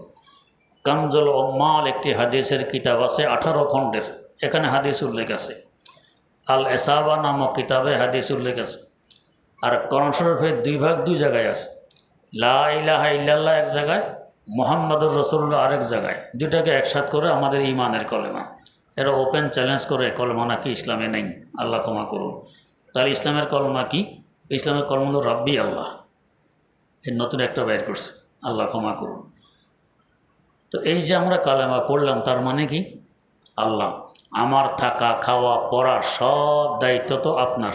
কানজুল উম্মাল একটি হাদিসের কিতাব আছে 18 খণ্ডের, এখানে হাদিস উল্লেখ আছে। আল এসাবা নামক কিতাবে হাদিস উল্লেখ আছে। আর কোরআন শরীফের 2 ভাগ 2 জায়গায় আছে, লা ইলাহা ইল্লাল্লাহ এক জায়গায়, মুহাম্মাদুর রাসূলুল্লাহ আরেক জায়গায়। দুটাকে একসাথ করে আমাদের ঈমানের কলেমা। এরা ওপেন চ্যালেঞ্জ করে কলেমা নাকি ইসলামে নেই, আল্লাহ ক্ষমা করুন। তাহলে ইসলামের কলেমা কি? ইসলামের কলেমা হলো রাব্বি আল্লাহ, এর নতুন একটা বের করছে, আল্লাহ ক্ষমা করুন। তো এই যে আমরা কালেমা পড়লাম, তার মানে কি? আল্লাহ, আমার থাকা খাওয়া পড়ার সব দায়িত্ব তো আপনার,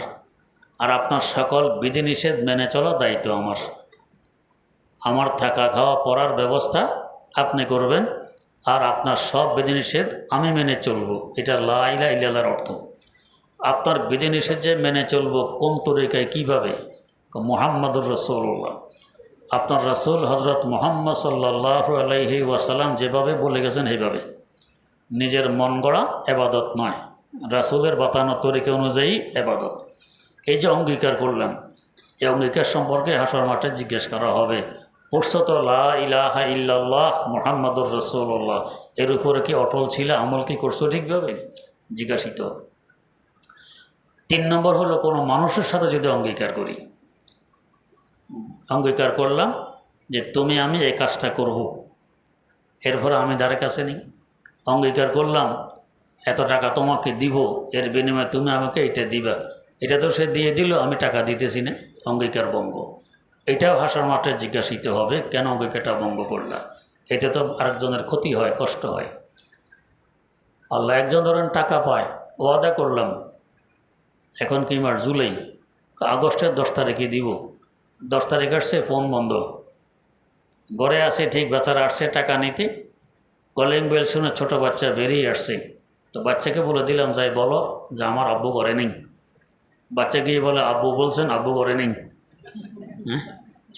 আর আপনার সকল বিধিনিষেধ মেনে চলা দায়িত্ব আমার। আমার থাকা খাওয়া পড়ার ব্যবস্থা আপনি করবেন, আর আপনার সব বিধিনিষেধ আমি মেনে চলব। এটা লা ইলাহা ইল্লাল্লাহর অর্থ। আপনার বিধিনিষেধ যে মেনে চলব, কোন তরিকায়, কীভাবে? মুহাম্মাদুর রাসূলুল্লাহ, আপনার রাসূল হজরত মুহাম্মদ সাল্লাল্লাহু আলাইহি ওয়াসাল্লাম যেভাবে বলে গেছেন সেইভাবে। নিজের মন গড়া এবাদত নয়, রাসূলের বাতানো তরিকা অনুযায়ী এবাদত। এই যে অঙ্গীকার করলাম, এই অঙ্গীকার সম্পর্কে হাসর মাঠে জিজ্ঞেস করা হবে, পড়ছো তো লা ইলাহা ইল্লাল্লাহ মুহাম্মাদুর রাসূলুল্লাহ, এর উপরে কি অটল ছিল? আমল কি করছো ঠিকভাবে? জিজ্ঞাসিত হবে। 3 নম্বর হলো, কোনো মানুষের সাথে যদি অঙ্গীকার করি, অঙ্গীকার করলাম যে তুমি আমি এই কাজটা করব, এরপর আমি ধারে কাছে নেই। অঙ্গীকার করলাম এত টাকা তোমাকে দিব, এর বিনিময়ে তুমি আমাকে এটা দিবা, এটা তো সে দিয়ে দিল, আমি টাকা দিতেছি না, অঙ্গীকার ভঙ্গ। এটাও হাসর মাঠে জিজ্ঞাসিত হবে, কেন অঙ্গীকারটা ভঙ্গ করলা? এতে তো আরেকজনের ক্ষতি হয়, কষ্ট হয়। আল্লাহ, একজন ধরেন টাকা পায়, ওয়াদা করলাম, এখন কি মাস? জুলাই, আগস্টের 10 তারিখে দিব। 10 তারিখ আসছে, ফোন বন্ধ, ঘরে আসে ঠিক, বেচারা আসছে টাকা নিতে, কলিং বেল শুনে ছোটো বাচ্চা বেরিয়ে আসছে। তো বাচ্চাকে বলে দিলাম, যাই বলো যে আমার আব্বু ঘরে নেই। বাচ্চা গিয়ে বলে, আব্বু বলছেন আব্বু ঘরে নেই। হ্যাঁ,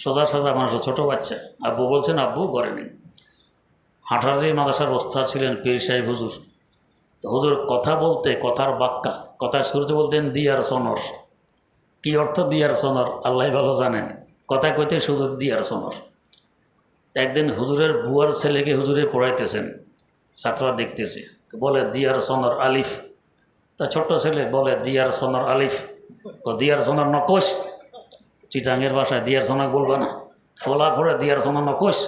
সোজা সোজা মানুষ, ছোটো বাচ্চা, আব্বু বলছেন আব্বু ঘরে নেই। হাটহাজি মাদ্রাসার ওস্তাদ ছিলেন পীর সাহেব হুজুর। তো হুজুর কথা বলতে, কথার বাক্কা, কথার শুরুতে বলতেন দি আর সনর, কি অর্থ দিয়ার সনর আল্লাহ ভালো জানেন, কথা কইতে শুধু দিয়ার সনর। একদিন হুজুরের বুয়ার ছেলেকে হুজুরে পড়াইতেছেন, ছাত্ররা দেখতেছে, বলে দিয়ার সনর আলিফ। তা ছোট্ট ছেলে বলে দিয়ার সনর আলিফ, দিয়ার সনর নকশ। চিটাঙ্গের ভাষায় দিয়ার সনর বলবে না, ফোলা পড়ে দিয়ার সনর নকশ।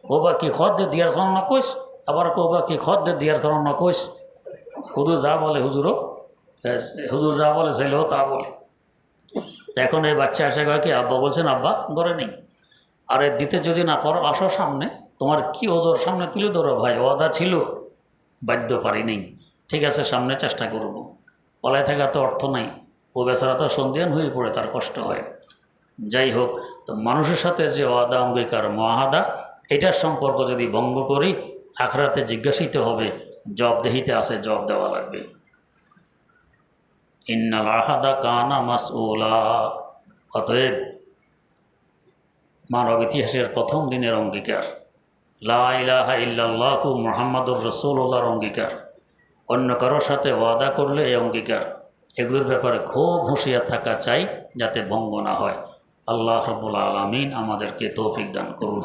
কোবা কি খদ দে দিয়ার সনর নকশ, আবার কোবা কি খদ দে দিয়ার সনর নকশ। হুজুর যা বলে হুজুরও, হুজুর যা বলে ছেলেও তা বলে। এখন এই বাচ্চা এসে কয় কি, আব্বা বলছেন আব্বা ঘরে নেই। আরে দিতে যদি না পারো আসো সামনে, তোমার কি ওজোর সামনে তুলে ধরো ভাই, ওয়াদা ছিল, বাধ্য পারি নেই। ঠিক আছে সামনে চেষ্টা করব। পলায় থাকা তো অর্থ নাই, ও বেচারা তো সন্ধিয়ান হয়ে পড়ে, তার কষ্ট হয়। যাই হোক, তো মানুষের সাথে যে ওয়াদা অঙ্গীকার মহাদা, এটার সম্পর্ক যদি ভঙ্গ করি আখরাতে জিজ্ঞাসিত হবে, জবাবদেহিতে আছে, জবাব দেওয়া লাগবে। ইন্নাল আহাদা কানা মাসউলা। অতএব মানব ইতিহাসের প্রথম দিনের অঙ্গীকার লা ইলাহা ইল্লাল্লাহু মুহাম্মাদুর রাসূলুল্লাহর অঙ্গীকার, অন্য কারোর সাথে ওয়াদা করলে এই অঙ্গীকার, এগুলোর ব্যাপারে খুব হুঁশিয়ার থাকা চাই যাতে ভঙ্গ না হয়। আল্লাহ রাব্বুল আলামিন আমাদেরকে তৌফিক দান করুন।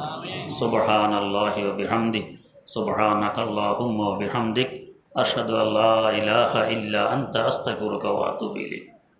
সুবহানাল্লাহি ওয়া বিহামদিহি, সুবহানাকা আল্লাহুম্মা ওয়া বিহামদিক, আশহাদু আল্লা ইলাহা ইল্লা আনতা আস্তাগফিরুকা ওয়া আতুবু ইলাইক।